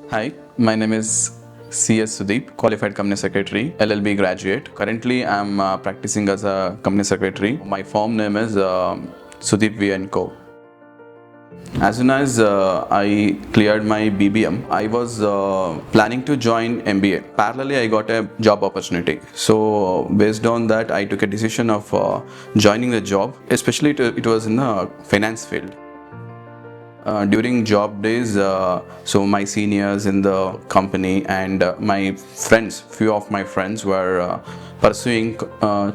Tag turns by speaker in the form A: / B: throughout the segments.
A: Hi, my name is Sudeep, Qualified Company Secretary, LLB graduate. Currently, I'm practicing as a Company Secretary. My firm name is Sudeep V & Co. As soon as I cleared my BBM, I was planning to join MBA. Parallelly, I got a job opportunity. So, based on that, I took a decision of joining the job, especially it was in the finance field. During job days, so my seniors in the company and my friends, few of my friends were pursuing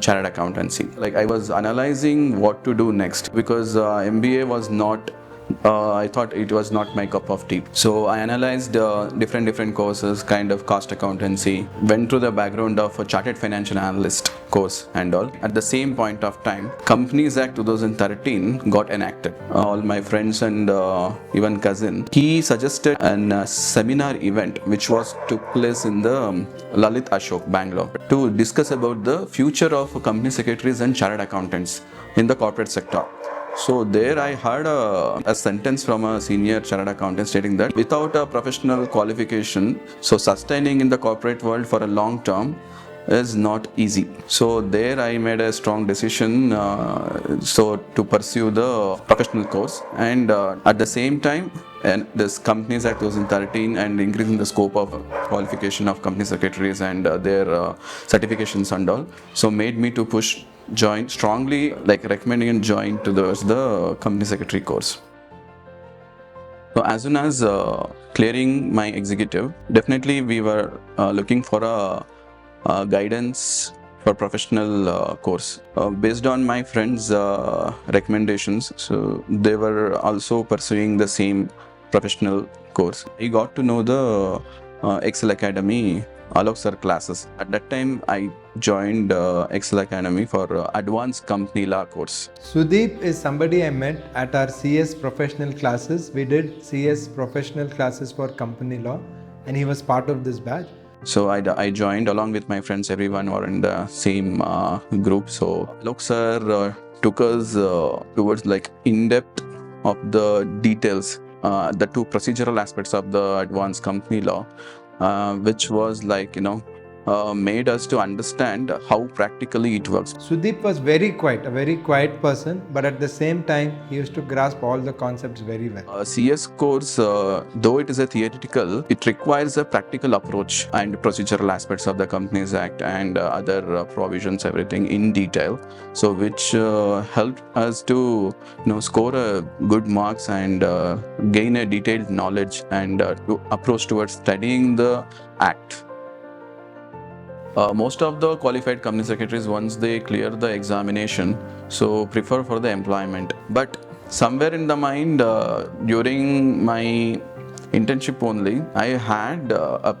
A: chartered accountancy. Like I was analyzing what to do next because MBA was not I thought it was not my cup of tea. So I analyzed different courses, kind of cost accountancy, went through the background of a chartered financial analyst course and all. At the same point of time, Companies Act 2013 got enacted. All my friends and even cousin, he suggested a seminar event which was took place in the Lalit Ashok, Bangalore, to discuss about the future of company secretaries and chartered accountants in the corporate sector. So there I heard a sentence from a senior chartered accountant stating that without a professional qualification, so sustaining in the corporate world for a long term is not easy. So there I made a strong decision to pursue the professional course, and at the same time, and this Companies Act 2013 and increasing the scope of qualification of company secretaries and their certifications and all, so made me to push join strongly, like recommending and join to the company secretary course. So as soon as clearing my executive, definitely we were looking for a guidance for professional course based on my friends recommendations. So they were also pursuing the same professional course. I got to know the Ekcel Academy Alok sir classes. At that time, I joined Ekcel Academy for advanced company law course.
B: Sudeep is somebody I met at our CS professional classes. We did CS professional classes for company law, and he was part of this batch.
A: So I joined along with my friends. Everyone were in the same group. So Alok sir took us towards like in-depth of the details, the two procedural aspects of the advanced company law, which was like, made us to understand how practically it works.
B: Sudeep was very quiet, a very quiet person, but at the same time, he used to grasp all the concepts very well.
A: CS course, though it is a theoretical, it requires a practical approach and procedural aspects of the Companies Act and other provisions, everything in detail. So, which helped us to score a good marks and gain a detailed knowledge and to approach towards studying the Act. Most of the qualified company secretaries, once they clear the examination, so prefer for the employment. But somewhere in the mind, during my internship only, I had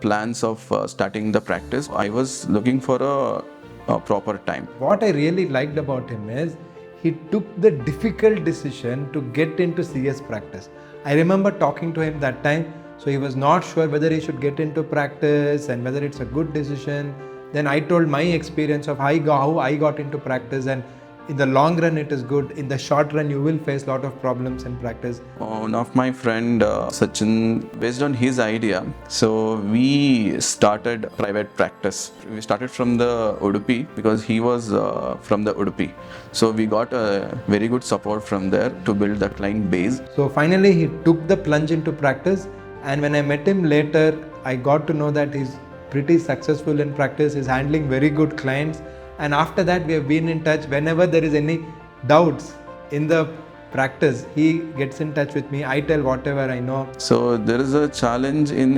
A: plans of starting the practice. I was looking for a proper time.
B: What I really liked about him is he took the difficult decision to get into CS practice. I remember talking to him that time, so he was not sure whether he should get into practice and whether it's a good decision. Then I told my experience of how I got into practice, and in the long run it is good. In the short run you will face a lot of problems in practice.
A: One of my friend Sachin, based on his idea, so we started private practice. We started from the Udupi because he was from the Udupi. So we got a very good support from there to build the client base.
B: So finally he took the plunge into practice, and when I met him later, I got to know that he's pretty successful in practice. He's handling very good clients, and after that we have been in touch. Whenever there is any doubts in the practice, he gets in touch with me. I tell whatever I know.
A: So there is a challenge in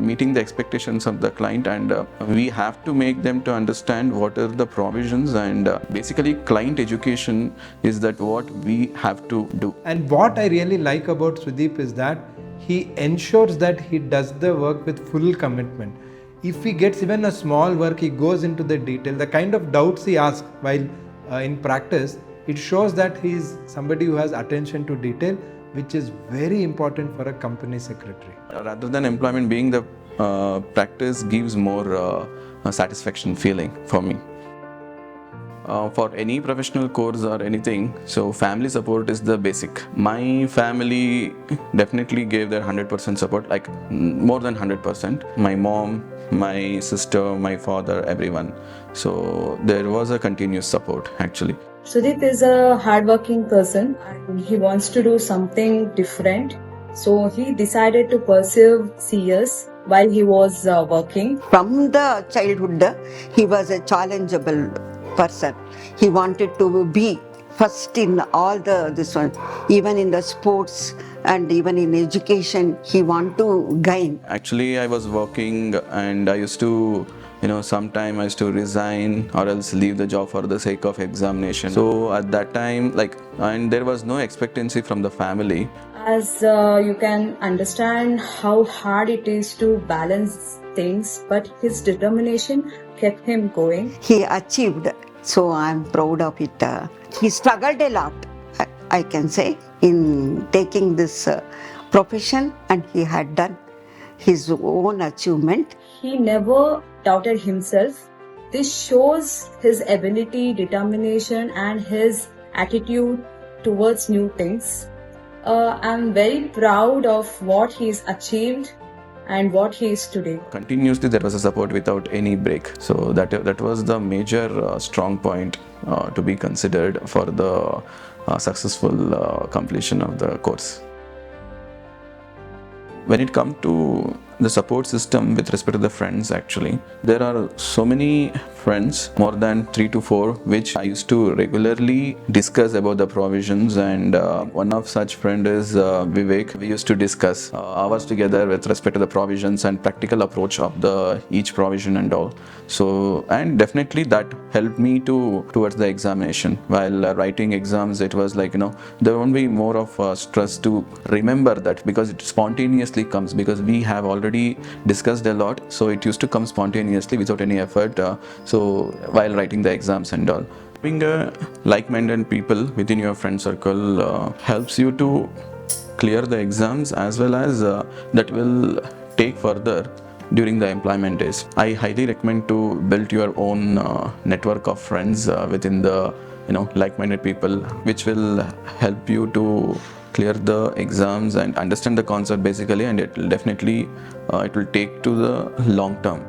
A: meeting the expectations of the client, and we have to make them to understand what are the provisions, and basically client education is that what we have to do.
B: And what I really like about Sudeep is that he ensures that he does the work with full commitment. If he gets even a small work, he goes into the detail. The kind of doubts he asks while in practice, it shows that he is somebody who has attention to detail, which is very important for a company secretary.
A: Rather than employment being the practice gives more satisfaction feeling for me. For any professional course or anything, so family support is the basic. My family definitely gave their 100% support, like more than 100%. My mom, my sister, my father, everyone. So there was a continuous support actually.
C: Sudeep is a hardworking person and he wants to do something different. So he decided to pursue CS while he was working.
D: From the childhood, he was a challengeable person. He wanted to be first in all this one, even in the sports and even in education. He want to gain.
A: Actually, I was working and I used to, sometime I used to resign or else leave the job for the sake of examination. So at that time, and there was no expectancy from the family.
C: As you can understand how hard it is to balance things, but his determination kept him going.
D: He achieved, so I'm proud of it. He struggled a lot, I can say, in taking this profession, and he had done his own achievement.
C: He never doubted himself. This shows his ability, determination, and his attitude towards new things. I'm very proud of what he's achieved and what he is today.
A: Continuously there was a support without any break. So that was the major strong point to be considered for the successful completion of the course. When it comes to the support system with respect to the friends, actually, there are so many friends, more than 3 to 4, which I used to regularly discuss about the provisions, and one of such friend is Vivek. We used to discuss hours together with respect to the provisions and practical approach of the each provision and all. So, and definitely that helped me towards the examination. While writing exams, it was like, there won't be more of stress to remember that, because it spontaneously comes, because we have already discussed a lot, so it used to come spontaneously without any effort. So while writing the exams and all, having like-minded people within your friend circle helps you to clear the exams, as well as that will take further during the employment days. I highly recommend to build your own network of friends within the like-minded people, which will help you to clear the exams and understand the concept basically, and it will definitely it will take to the long term.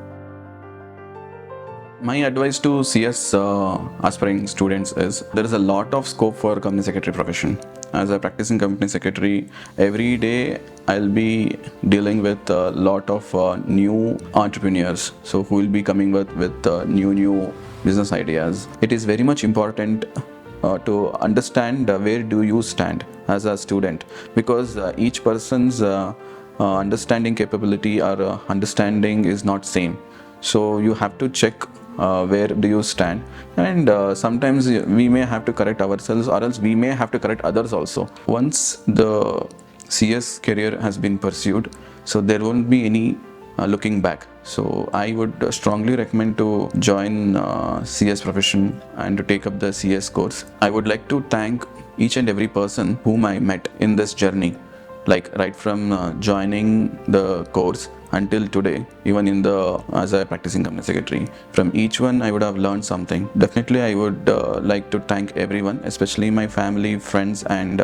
A: My advice to CS aspiring students is there is a lot of scope for company secretary profession. As a practicing company secretary, every day I'll be dealing with a lot of new entrepreneurs, so who will be coming with new business ideas. It is very much important to understand where do you stand as a student, because each person's understanding capability or understanding is not same. So you have to check where do you stand, and sometimes we may have to correct ourselves, or else we may have to correct others also. Once the CS career has been pursued, so there won't be any looking back. So I would strongly recommend to join CS profession and to take up the CS course. I would like to thank each and every person whom I met in this journey, like right from joining the course until today, even as a practicing company secretary. From each one I would have learned something. Definitely I would like to thank everyone, especially my family, friends and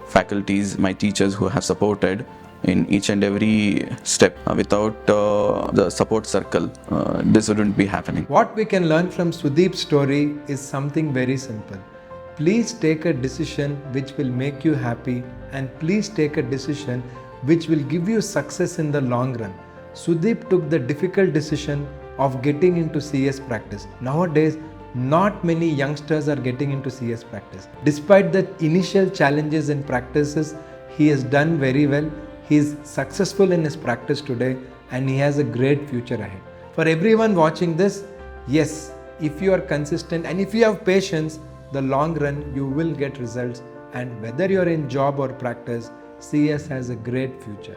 A: faculties, my teachers who have supported in each and every step. Without the support circle, this wouldn't be happening.
B: What we can learn from Sudeep's story is something very simple. Please take a decision which will make you happy, and please take a decision which will give you success in the long run. Sudeep took the difficult decision of getting into CS practice. Nowadays, not many youngsters are getting into CS practice. Despite the initial challenges in practices, he has done very well. He is successful in his practice today, and he has a great future ahead. For everyone watching this, yes, if you are consistent and if you have patience, the long run you will get results, and whether you are in job or practice, CS has a great future.